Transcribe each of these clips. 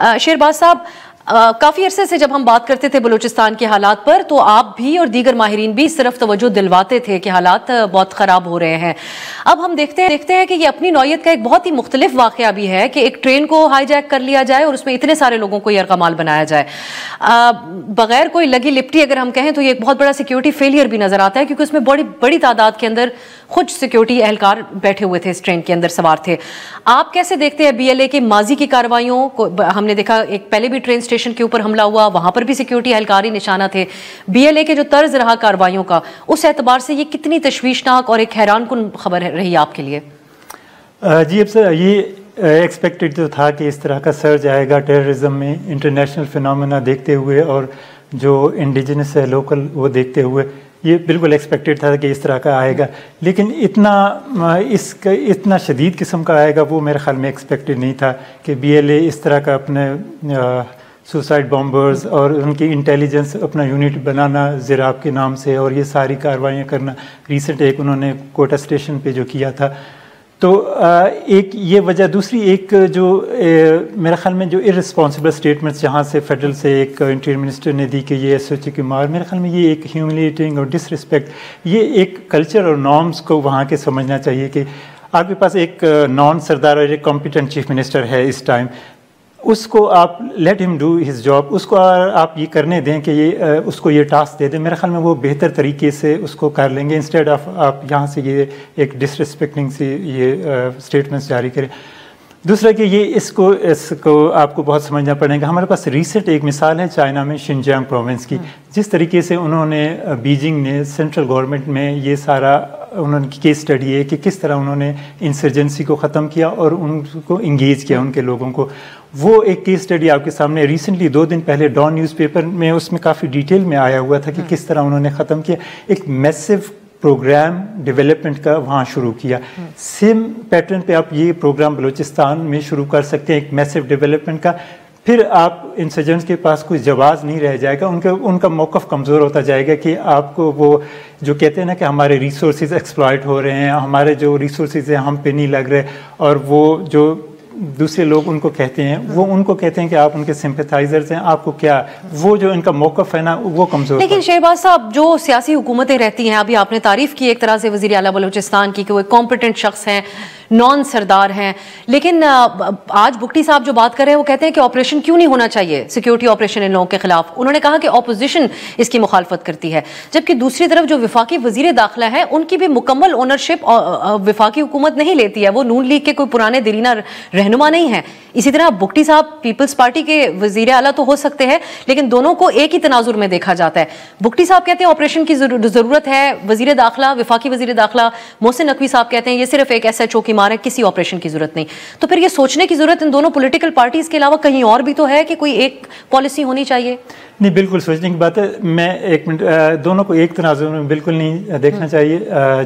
شہرباز صاحب، کافی عرصے سے جب ہم بات کرتے تھے بلوچستان کے حالات پر تو آپ بھی اور دیگر ماہرین بھی صرف توجہ دلواتے تھے کہ حالات بہت خراب ہو رہے ہیں. اب ہم دیکھتے ہیں کہ یہ اپنی نوعیت کا ایک بہت ہی مختلف واقعہ بھی ہے کہ ایک ٹرین کو ہائی جیک کر لیا جائے اور اس میں اتنے سارے لوگوں کو یرغمال بنایا جائے. بغیر کوئی لگی لپٹی اگر ہم کہیں تو یہ ایک بہت بڑا سیکیورٹی فیلئر بھی نظر آتا ہے، کیونکہ اس میں بڑی تعداد کے اندر خود سیکیورٹی اہلکار بیٹھے ہوئے تھے، اس ٹرین کے اندر سوار تھے. آپ کیسے دیکھتے ہیں BLA کے ماضی کی کارروائیوں کو؟ ہم نے دیکھا ایک پہلے بھی ٹرین اسٹیشن کے اوپر حملہ ہوا، وہاں پر بھی سیکیورٹی اہلکار ہی نشانہ تھے. BLA کے جو طرز رہا کارروائیوں کا، اس اعتبار سے یہ کتنی تشویشناک اور ایک حیران کن خبر رہی آپ کے لیے؟ جی، اب سر یہ ایکسپیکٹڈ تو تھا کہ اس طرح کا سرج آئے گا ٹیررزم میں، انٹرنیشنل فینومینا دیکھتے ہوئے اور جو انڈیجنس ہے لوکل وہ دیکھتے ہوئے یہ بالکل ایکسپیکٹڈ تھا کہ اس طرح کا آئے گا. لیکن اتنا شدید قسم کا آئے گا وہ میرے خیال میں ایکسپیکٹڈ نہیں تھا کہ BLA اس طرح کا اپنے سوسائڈ بامبرز اور ان کی انٹیلیجنس اپنا یونٹ بنانا زیراب کے نام سے اور یہ ساری کارروائیاں کرنا. ریسنٹ ایک انہوں نے کوٹا اسٹیشن پہ جو کیا تھا، تو ایک یہ وجہ. دوسری ایک جو میرے خیال میں جو ارسپانسبل اسٹیٹمنٹس جہاں سے فیڈرل سے ایک انٹیریئر منسٹر نے دی کہ یہ SOG کی مار، میرے خیال میں یہ ایک ہیوملیٹنگ اور ڈس رسپیکٹ، یہ ایک کلچر اور نارمس کو وہاں کے سمجھنا چاہیے کہ آپ کے پاس ایک نان سردار اور ایک کمپیٹنٹ چیف منسٹر ہے اس ٹائم، اس کو آپ لیٹ ہم ڈو ہز جاب، اس کو آپ یہ کرنے دیں کہ اس کو یہ ٹاسک دے دیں. میرے خیال میں وہ بہتر طریقے سے اس کو کر لیں گے، انسٹیڈ آف آپ یہاں سے یہ ایک ڈس رسپیکٹنگ سے یہ اسٹیٹمنٹس جاری کریں. دوسرا کہ یہ اس کو آپ کو بہت سمجھنا پڑے گا. ہمارے پاس ریسنٹ ایک مثال ہے چائنا میں شنجیانگ پروونس کی، جس طریقے سے انہوں نے بیجنگ نے سینٹرل گورنمنٹ میں یہ سارا انہوں کی کیس اسٹڈی ہے کہ کس طرح انہوں نے انسرجنسی کو ختم کیا اور ان کو انگیج کیا ان کے لوگوں کو. وہ ایک کیس اسٹڈی آپ کے سامنے ریسنٹلی 2 دن پہلے ڈان نیوز پیپر میں اس میں کافی ڈیٹیل میں آیا ہوا تھا کہ کس طرح انہوں نے ختم کیا. ایک میسو پروگرام ڈیولپمنٹ کا وہاں شروع کیا. سیم پیٹرن پہ آپ یہ پروگرام بلوچستان میں شروع کر سکتے ہیں، ایک میسو ڈیولپمنٹ کا. پھر آپ انسرجنٹس کے پاس کوئی جواز نہیں رہ جائے گا، ان کا موقف کمزور ہوتا جائے گا کہ آپ کو وہ جو کہتے ہیں نا کہ ہمارے ریسورسز ایکسپلائٹ ہو رہے ہیں، ہمارے جو ریسورسز ہیں ہم پہ نہیں لگ رہے، اور وہ جو دوسرے لوگ ان کو کہتے ہیں، وہ ان کو کہتے ہیں کہ آپ ان کے سمپیتھائزرز ہیں، آپ کو کیا وہ جو ان کا موقف ہے نا وہ کمزور. لیکن شہباز صاحب، جو سیاسی حکومتیں رہتی ہیں، ابھی آپ نے تعریف کی ایک طرح سے وزیر اعلیٰ بلوچستان کی کہ وہ ایک کمپیٹنٹ شخص ہیں، نان سردار ہیں، لیکن آج بگٹی صاحب جو بات کر رہے ہیں وہ کہتے ہیں کہ آپریشن کیوں نہیں ہونا چاہیے، سیکیورٹی آپریشن ان لوگوں کے خلاف. انہوں نے کہا کہ اپوزیشن اس کی مخالفت کرتی ہے، جبکہ دوسری طرف جو وفاقی وزیر داخلہ ہے ان کی بھی مکمل اونرشپ وفاقی حکومت نہیں لیتی ہے، وہ نون لیگ کے کوئی پرانے دیرینہ رہنما نہیں ہے. اسی طرح بگٹی صاحب پیپلز پارٹی کے وزیر اعلیٰ تو ہو سکتے ہیں، لیکن دونوں کو ایک ہی تناظر میں دیکھا جاتا ہے. بگٹی صاحب کہتے ہیں آپریشن کی ضرورت ہے، وزیر داخلہ وفاقی وزیر داخلہ محسن نقوی صاحب کہتے ہیں یہ صرف ایک SHO کی مار ہے، کسی آپریشن کی ضرورت نہیں. تو پھر یہ سوچنے کی ضرورت ان دونوں پولیٹیکل پارٹیز کے علاوہ کہیں اور بھی تو ہے کہ کوئی ایک پالیسی ہونی چاہیے. نہیں، بالکل سوچنے کی بات ہے. میں ایک منٹ، دونوں کو ایک تناظر میں بالکل نہیں دیکھنا چاہیے.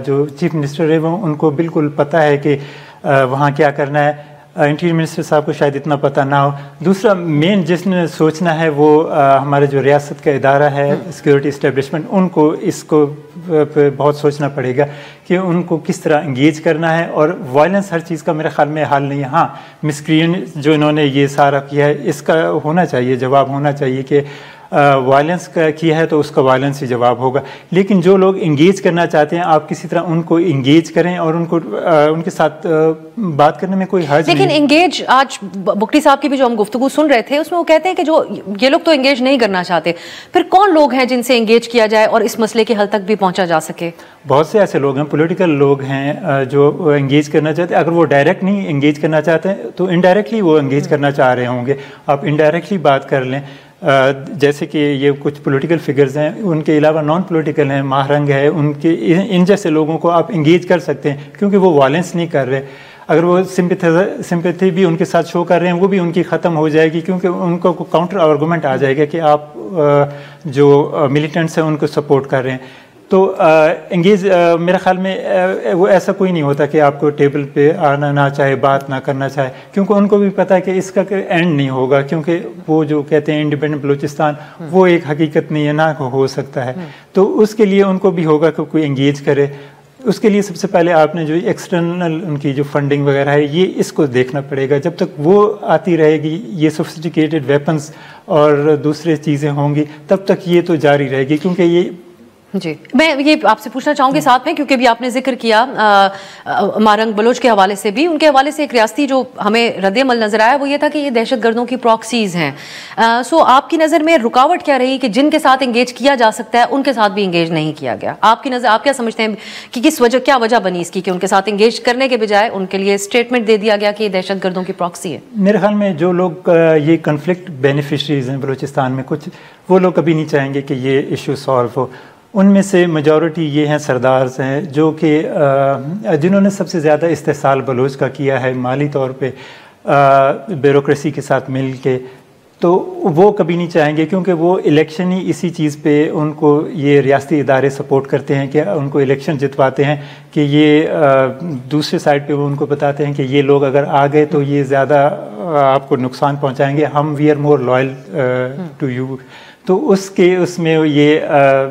جو چیف منسٹر ہے وہ ان کو بالکل پتہ ہے کہ وہاں کیا کرنا ہے. انٹیریئر منسٹر صاحب کو شاید اتنا پتہ نہ ہو. دوسرا مین جس نے سوچنا ہے وہ ہمارے جو ریاست کا ادارہ ہے سیکورٹی اسٹیبلشمنٹ، ان کو اس کو بہت سوچنا پڑے گا کہ ان کو کس طرح انگیج کرنا ہے. اور وائلنس ہر چیز کا میرے خیال میں حل نہیں ہے. ہاں، مسکرین جو انہوں نے یہ سارا کیا ہے اس کا ہونا چاہیے، جواب ہونا چاہیے کہ وائلنس کا کیا ہے تو اس کا وائلنس ہی جواب ہوگا. لیکن جو لوگ انگیج کرنا چاہتے ہیں آپ کسی طرح ان کو انگیج کریں اور ان کو ان کے ساتھ بات کرنے میں کوئی حرج نہیں. لیکن انگیج، آج بگٹی صاحب کی بھی جو ہم گفتگو سن رہے تھے اس میں وہ کہتے ہیں کہ جو یہ لوگ تو انگیج نہیں کرنا چاہتے، پھر کون لوگ ہیں جن سے انگیج کیا جائے اور اس مسئلے کے حل تک بھی پہنچا جا سکے؟ بہت سے ایسے لوگ ہیں، پولیٹیکل لوگ ہیں جو انگیج کرنا چاہتے ہیں. اگر وہ ڈائریکٹ نہیں انگیج کرنا چاہتے ہیں تو انڈائریکٹلی وہ انگیج کرنا چاہ رہے ہوں گے. آپ انڈائریکٹلی بات کر لیں، جیسے کہ یہ کچھ پولیٹیکل فگرز ہیں، ان کے علاوہ نان پولیٹیکل ہیں، ماہرنگ ہے، ان جیسے لوگوں کو آپ انگیج کر سکتے ہیں کیونکہ وہ وائلنس نہیں کر رہے. اگر وہ سمپیتھی بھی ان کے ساتھ شو کر رہے ہیں وہ بھی ان کی ختم ہو جائے گی، کیونکہ ان کو کاؤنٹر آرگومنٹ آ جائے گا کہ آپ جو ملیٹنٹس ہیں ان کو سپورٹ کر رہے ہیں. تو انگیز میرے خیال میں وہ ایسا کوئی نہیں ہوتا کہ آپ کو ٹیبل پہ آنا نہ چاہے، بات نہ کرنا چاہے، کیونکہ ان کو بھی پتہ ہے کہ اس کا اینڈ نہیں ہوگا. کیونکہ وہ جو کہتے ہیں انڈیپینڈنٹ بلوچستان، وہ ایک حقیقت نہیں ہے، نہ ہو سکتا ہے. تو اس کے لیے ان کو بھی ہوگا کہ کوئی انگیج کرے. اس کے لیے سب سے پہلے آپ نے جو ایکسٹرنل ان کی جو فنڈنگ وغیرہ ہے یہ اس کو دیکھنا پڑے گا. جب تک وہ آتی رہے گی, یہ سوفسٹیکیٹڈ ویپنز اور دوسرے چیزیں ہوں گی, تب تک یہ تو جاری رہے گی. کیونکہ یہ جی میں یہ آپ سے پوچھنا چاہوں گی ساتھ میں, کیونکہ بھی آپ نے ذکر کیا مارنگ بلوچ کے حوالے سے بھی, ان کے حوالے سے ایک ریاستی جو ہمیں رد عمل نظر آیا وہ یہ تھا کہ یہ دہشت گردوں کی پراکسیز ہیں. سو آپ کی نظر میں رکاوٹ کیا رہی کہ جن کے ساتھ انگیج کیا جا سکتا ہے ان کے ساتھ بھی انگیج نہیں کیا گیا؟ آپ کی نظر, آپ کیا سمجھتے ہیں کہ کس وجہ, کیا وجہ بنی اس کی کہ ان کے ساتھ انگیج کرنے کے بجائے ان کے لیے اسٹیٹمنٹ دے دیا گیا کہ یہ دہشت گردوں کی پراکسی ہے؟ میرے خیال میں جو لوگ یہ کنفلکٹ بینیفیشریز ہیں بلوچستان میں, کچھ وہ لوگ کبھی نہیں چاہیں گے کہ یہ ایشو سالو ہو. ان میں سے میجورٹی یہ ہیں سردارز ہیں جو کہ جنہوں نے سب سے زیادہ استحصال بلوچ کا کیا ہے مالی طور پہ بیوروکریسی کے ساتھ مل کے, تو وہ کبھی نہیں چاہیں گے, کیونکہ وہ الیکشن ہی اسی چیز پہ ان کو یہ ریاستی ادارے سپورٹ کرتے ہیں کہ ان کو الیکشن جتواتے ہیں کہ یہ دوسرے سائڈ پہ وہ ان کو بتاتے ہیں کہ یہ لوگ اگر آ گئے تو یہ زیادہ آپ کو نقصان پہنچائیں گے, ہم we are more loyal to you. تو اس میں یہ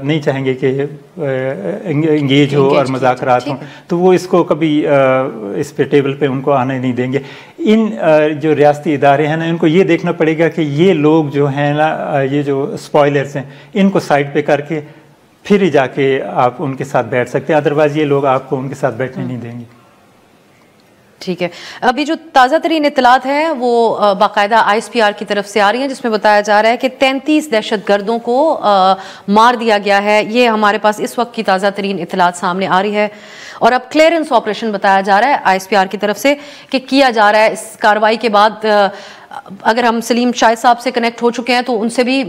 نہیں چاہیں گے کہ انگیج ہو اور مذاکرات ہوں, تو وہ اس کو کبھی اس پہ ٹیبل پہ ان کو آنے نہیں دیں گے. ان جو ریاستی ادارے ہیں نا, ان کو یہ دیکھنا پڑے گا کہ یہ لوگ جو ہیں نا, یہ جو اسپوائلرز ہیں, ان کو سائڈ پہ کر کے پھر ہی جا کے آپ ان کے ساتھ بیٹھ سکتے ہیں, ادروائز یہ لوگ آپ کو ان کے ساتھ بیٹھنے نہیں دیں گے. ٹھیک ہے. ابھی جو تازہ ترین اطلاعات ہیں وہ باقاعدہ ISPR کی طرف سے آ رہی ہیں, جس میں بتایا جا رہا ہے کہ 33 دہشت گردوں کو مار دیا گیا ہے. یہ ہمارے پاس اس وقت کی تازہ ترین اطلاعات سامنے آ رہی ہے. اور اب کلیئرنس آپریشن بتایا جا رہا ہے ISPR کی طرف سے کہ کیا جا رہا ہے. اس کارروائی کے بعد اگر ہم سلیم شاہد صاحب سے کنیکٹ ہو چکے ہیں تو ان سے بھی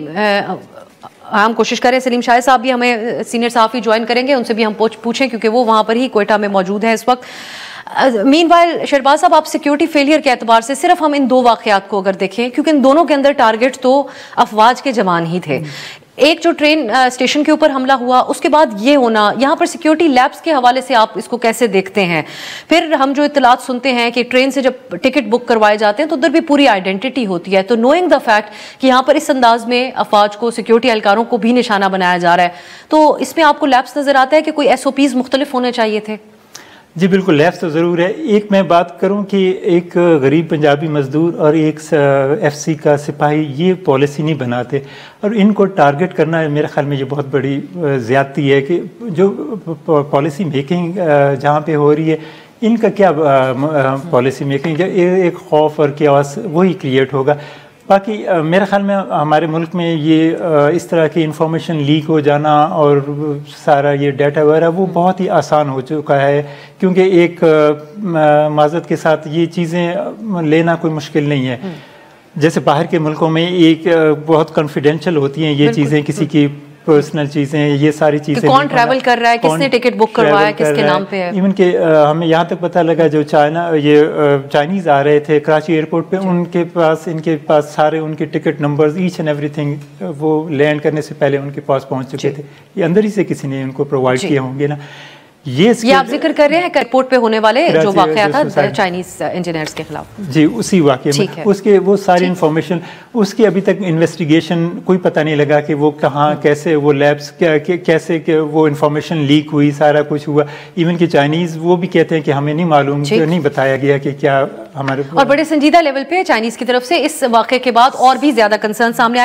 ہم کوشش کریں, سلیم شاہد صاحب بھی ہمیں سینئر صحافی جوائن کریں گے, ان سے بھی ہم پوچھیں کیونکہ وہ وہاں پر ہی کوئٹہ میں موجود ہیں اس وقت. مین وائل شہرباز صاحب, آپ سیکیورٹی فیلئر کے اعتبار سے صرف ہم ان دو واقعات کو اگر دیکھیں, کیونکہ ان دونوں کے اندر ٹارگٹ تو افواج کے جوان ہی تھے, ایک جو ٹرین اسٹیشن کے اوپر حملہ ہوا, اس کے بعد یہ ہونا, یہاں پر سیکیورٹی لیبس کے حوالے سے آپ اس کو کیسے دیکھتے ہیں؟ پھر ہم جو اطلاعات سنتے ہیں کہ ٹرین سے جب ٹکٹ بک کروائے جاتے ہیں تو ادھر بھی پوری آئیڈینٹی ہوتی ہے, تو نوئنگ دا فیکٹ کہ یہاں پر اس انداز میں افواج کو, سیکیورٹی اہلکاروں کو بھی نشانہ بنایا جا رہا ہے, تو اس میں آپ کو لیبس نظر آتا ہے کہ کوئی SOPs مختلف ہونے چاہیے تھے؟ جی بالکل, لیبس تو ضرور ہے. ایک میں بات کروں کہ ایک غریب پنجابی مزدور اور ایک FC کا سپاہی یہ پالیسی نہیں بناتے, اور ان کو ٹارگٹ کرنا میرے خیال میں یہ بہت بڑی زیادتی ہے کہ جو پالیسی میکنگ جہاں پہ ہو رہی ہے, ان کا کیا پالیسی میکنگ, ایک خوف اور کیاس وہی کریٹ ہوگا. باقی میرے خیال میں ہمارے ملک میں یہ اس طرح کی انفارمیشن لیک ہو جانا اور سارا یہ ڈیٹا وغیرہ وہ بہت ہی آسان ہو چکا ہے, کیونکہ ایک معذرت کے ساتھ یہ چیزیں لینا کوئی مشکل نہیں ہے. جیسے باہر کے ملکوں میں ایک بہت کانفیڈینشیل ہوتی ہیں یہ چیزیں, کسی کی پرسنل چیزیں, یہ ساری چیزیں, کون ٹریول کر رہا ہے, کس نے ٹکٹ بک کروایا, کس کے نام پہ ہے. ایون کہ ہمیں یہاں تک پتہ لگا جو چائنیز آ رہے تھے کراچی ایئرپورٹ پہ, ان کے پاس سارے ان کے ٹکٹ نمبرز, ایچ اینڈ ایوری تھنگ وہ لینڈ کرنے سے پہلے ان کے پاس پہنچ چکے تھے. یہ اندر ہی سے کسی نے ان کو پرووائڈ کیے ہوں گے نا. یہ آپ ذکر کر رہے ہیں ایئرپورٹ پہ ہونے والے جو واقعہ تھا چائنیز انجینئرز کے خلاف؟ جی اسی واقعے میں اس کے وہ ساری انفارمیشن, اس کی ابھی تک انویسٹیگیشن کوئی پتہ نہیں لگا کہ وہ کہاں, کیسے وہ لیبس کیسے کہ وہ انفارمیشن لیک ہوئی, سارا کچھ ہوا. ایون کہ چائنیز وہ بھی کہتے ہیں کہ ہمیں نہیں معلوم, نہیں بتایا گیا کہ کیا ہمارے. اور بڑے سنجیدہ لیول پہ چائنیز کی طرف سے اس واقعے کے بعد اور بھی زیادہ کنسرن سامنے آئے.